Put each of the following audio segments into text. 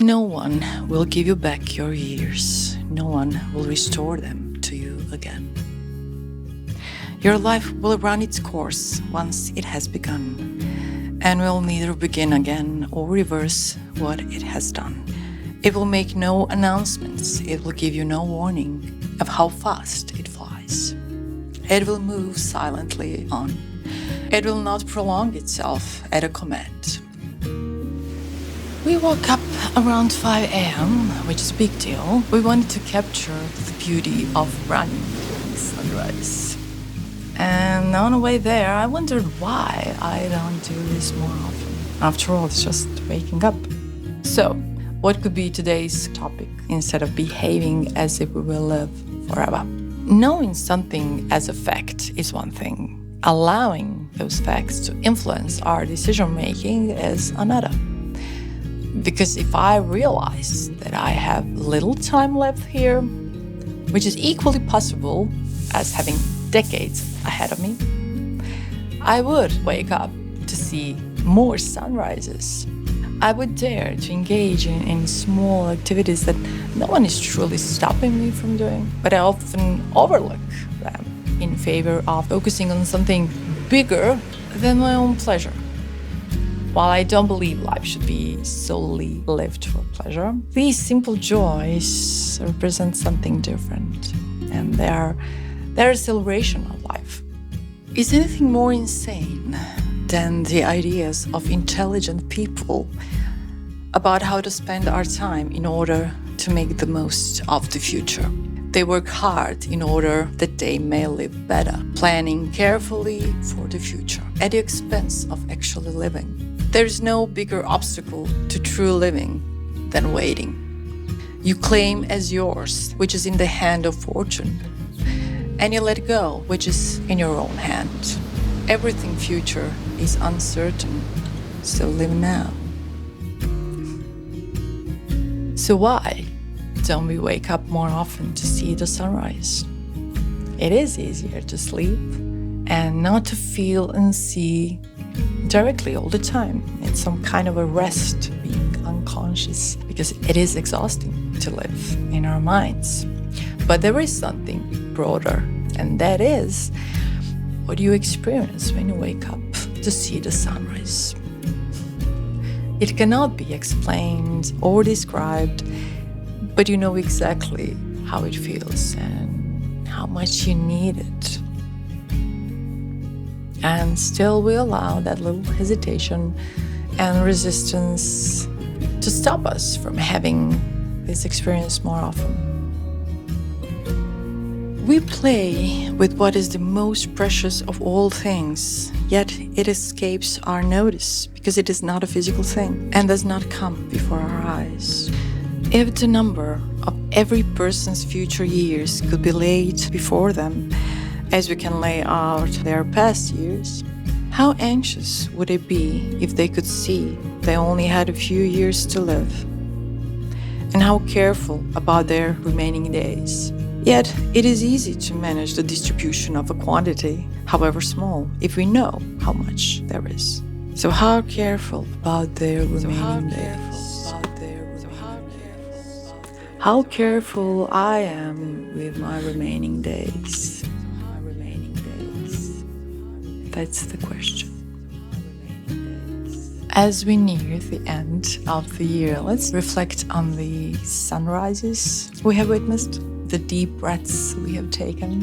No one will give you back your years. No one will restore them to you again. Your life will run its course once it has begun, and will neither begin again or reverse what it has done. It will make no announcements. It will give you no warning of how fast it flies. It will move silently on. It will not prolong itself at a command. We woke up around 5 a.m., which is a big deal. We wanted to capture the beauty of running during sunrise. And on the way there, I wondered why I don't do this more often. After all, it's just waking up. So, what could be today's topic instead of behaving as if we will live forever? Knowing something as a fact is one thing. Allowing those facts to influence our decision-making is another. Because if I realize that I have little time left here, which is equally possible as having decades ahead of me, I would wake up to see more sunrises. I would dare to engage in small activities that no one is truly stopping me from doing, but I often overlook them in favor of focusing on something bigger than my own pleasure. While I don't believe life should be solely lived for pleasure, these simple joys represent something different, and they're a celebration of life. Is anything more insane than the ideas of intelligent people about how to spend our time in order to make the most of the future? They work hard in order that they may live better, planning carefully for the future at the expense of actually living. There is no bigger obstacle to true living than waiting. You claim as yours, which is in the hand of fortune, and you let go, which is in your own hand. Everything future is uncertain, so live now. So why don't we wake up more often to see the sunrise? It is easier to sleep and not to feel and see directly all the time. It's some kind of a rest, being unconscious, because it is exhausting to live in our minds. But there is something broader, and that is what you experience when you wake up to see the sunrise. It cannot be explained or described, but you know exactly how it feels and how much you need it. And still we allow that little hesitation and resistance to stop us from having this experience more often. We play with what is the most precious of all things, yet it escapes our notice because it is not a physical thing and does not come before our eyes. If the number of every person's future years could be laid before them, as we can lay out their past years, how anxious would they be if they could see they only had a few years to live? And how careful about their remaining days? Yet, it is easy to manage the distribution of a quantity, however small, if we know how much there is. So how careful about their remaining days? How careful I am with my remaining days? That's the question. As we near the end of the year, let's reflect on the sunrises we have witnessed, the deep breaths we have taken,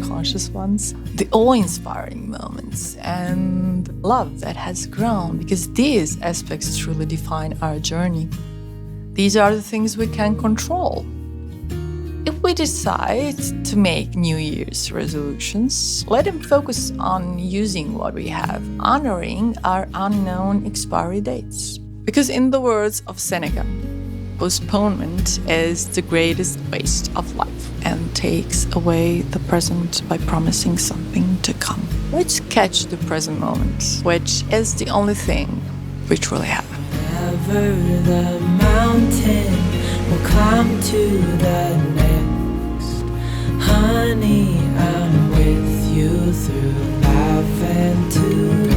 conscious ones, the awe-inspiring moments, and love that has grown, because these aspects truly define our journey. These are the things we can control. If we decide to make New Year's resolutions, let them focus on using what we have, honoring our unknown expiry dates. Because in the words of Seneca, postponement is the greatest waste of life and takes away the present by promising something to come. Let's catch the present moment, which is the only thing we truly have. Whenever the mountain will climb to the next, honey, I'm with you through life and to